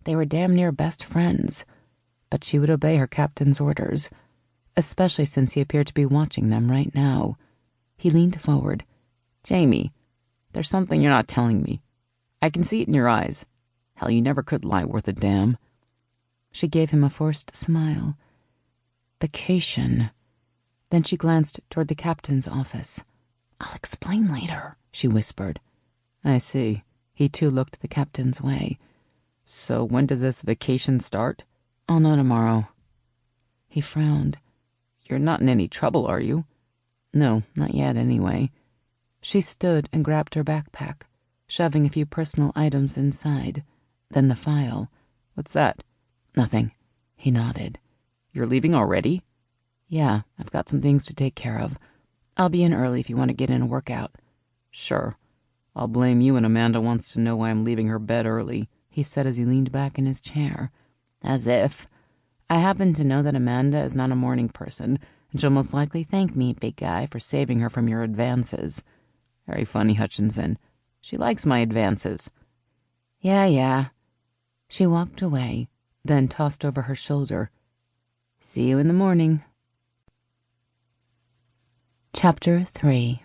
They were damn near best friends. But she would obey her captain's orders, especially since he appeared to be watching them right now. He leaned forward. "Jaime, there's something you're not telling me. I can see it in your eyes. Hell, you never could lie worth a damn." She gave him a forced smile. "Vacation." Then she glanced toward the captain's office. "I'll explain later," she whispered. "I see." He too looked the captain's way. "So when does this vacation start?" "I'll know tomorrow." He frowned. "You're not in any trouble, are you?" "No, not yet, anyway." She stood and grabbed her backpack, shoving a few personal items inside. Then the file. "What's that?" "Nothing." He nodded. "You're leaving already?" "Yeah, I've got some things to take care of. I'll be in early if you want to get in a workout." "Sure. I'll blame you when Amanda wants to know why I'm leaving her bed early," he said as he leaned back in his chair. "As if. I happen to know that Amanda is not a morning person, and she'll most likely thank me, big guy, for saving her from your advances." "Very funny, Hutchinson. She likes my advances." Yeah. She walked away, then tossed over her shoulder. "See you in the morning." Chapter 3.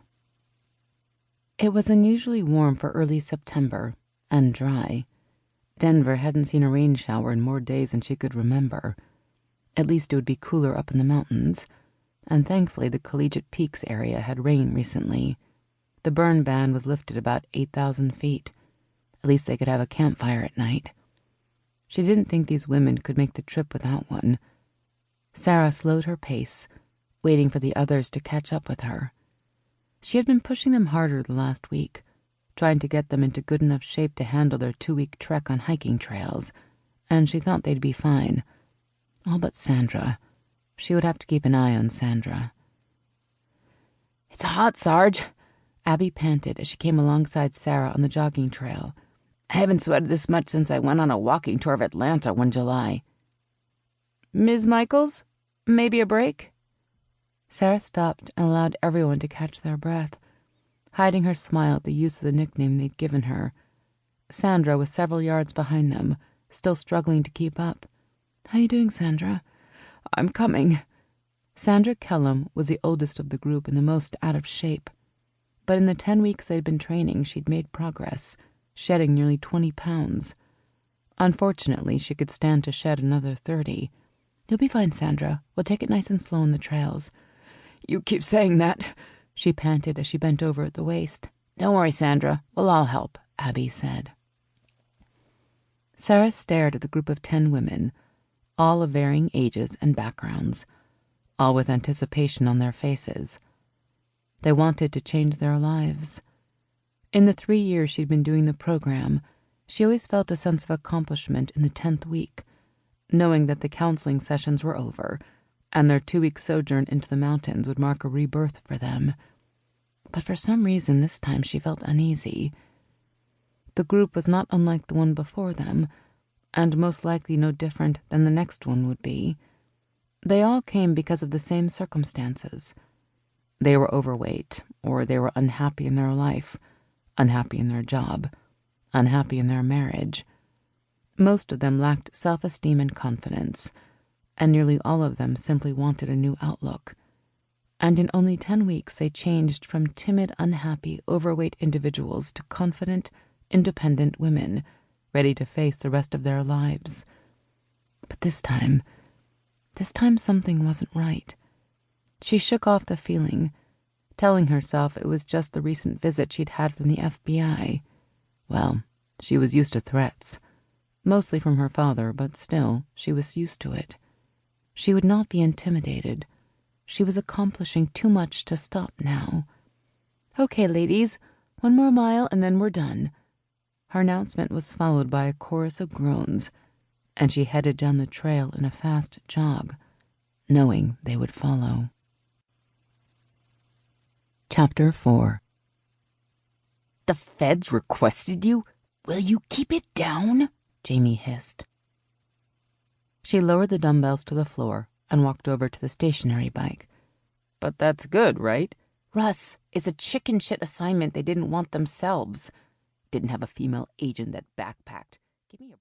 It was unusually warm for early September, and dry. Denver hadn't seen a rain shower in more days than she could remember. At least it would be cooler up in the mountains, and thankfully the Collegiate Peaks area had rain recently. The burn ban was lifted about 8,000 feet. At least they could have a campfire at night. She didn't think these women could make the trip without one. Sara slowed her pace, waiting for the others to catch up with her. She had been pushing them harder the last week, trying to get them into good enough shape to handle their 2-week trek on hiking trails, and she thought they'd be fine. All but Sandra. She would have to keep an eye on Sandra. "It's hot, Sarge," Abby panted as she came alongside Sara on the jogging trail. "I haven't sweated this much since I went on a walking tour of Atlanta one July." "Ms. Michaels, maybe a break?" Sara stopped and allowed everyone to catch their breath, hiding her smile at the use of the nickname they'd given her. Sandra was several yards behind them, still struggling to keep up. "How you doing, Sandra?" "I'm coming." Sandra Kellum was the oldest of the group and the most out of shape. But in the 10 weeks they'd been training, she'd made progress, shedding nearly 20 pounds. Unfortunately, she could stand to shed another 30. "You'll be fine, Sandra. We'll take it nice and slow on the trails." "You keep saying that," she panted as she bent over at the waist. "Don't worry, Sandra. We'll all help," Abby said. Sara stared at the group of 10 women, all of varying ages and backgrounds, all with anticipation on their faces. They wanted to change their lives. In the 3 years she'd been doing the program, she always felt a sense of accomplishment in the 10th week, knowing that the counseling sessions were over and their 2-week sojourn into the mountains would mark a rebirth for them. But for some reason this time she felt uneasy. The group was not unlike the one before them, and most likely no different than the next one would be. They all came because of the same circumstances. They were overweight, or they were unhappy in their life, unhappy in their job, unhappy in their marriage. Most of them lacked self-esteem and confidence, and nearly all of them simply wanted a new outlook. And in only 10 weeks they changed from timid, unhappy, overweight individuals to confident, independent women, ready to face the rest of their lives. But this time something wasn't right. She shook off the feeling, telling herself it was just the recent visit she'd had from the FBI. Well, she was used to threats, mostly from her father, but still, she was used to it. She would not be intimidated. She was accomplishing too much to stop now. "Okay, ladies, 1 more mile and then we're done." Her announcement was followed by a chorus of groans, and she headed down the trail in a fast jog, knowing they would follow. Chapter 4. "The feds requested you? Will you keep it down?" Jaime hissed. She lowered the dumbbells to the floor and walked over to the stationary bike. "But that's good, right?" "Russ, it's a chicken shit assignment they didn't want themselves. Didn't have a female agent that backpacked. Give me a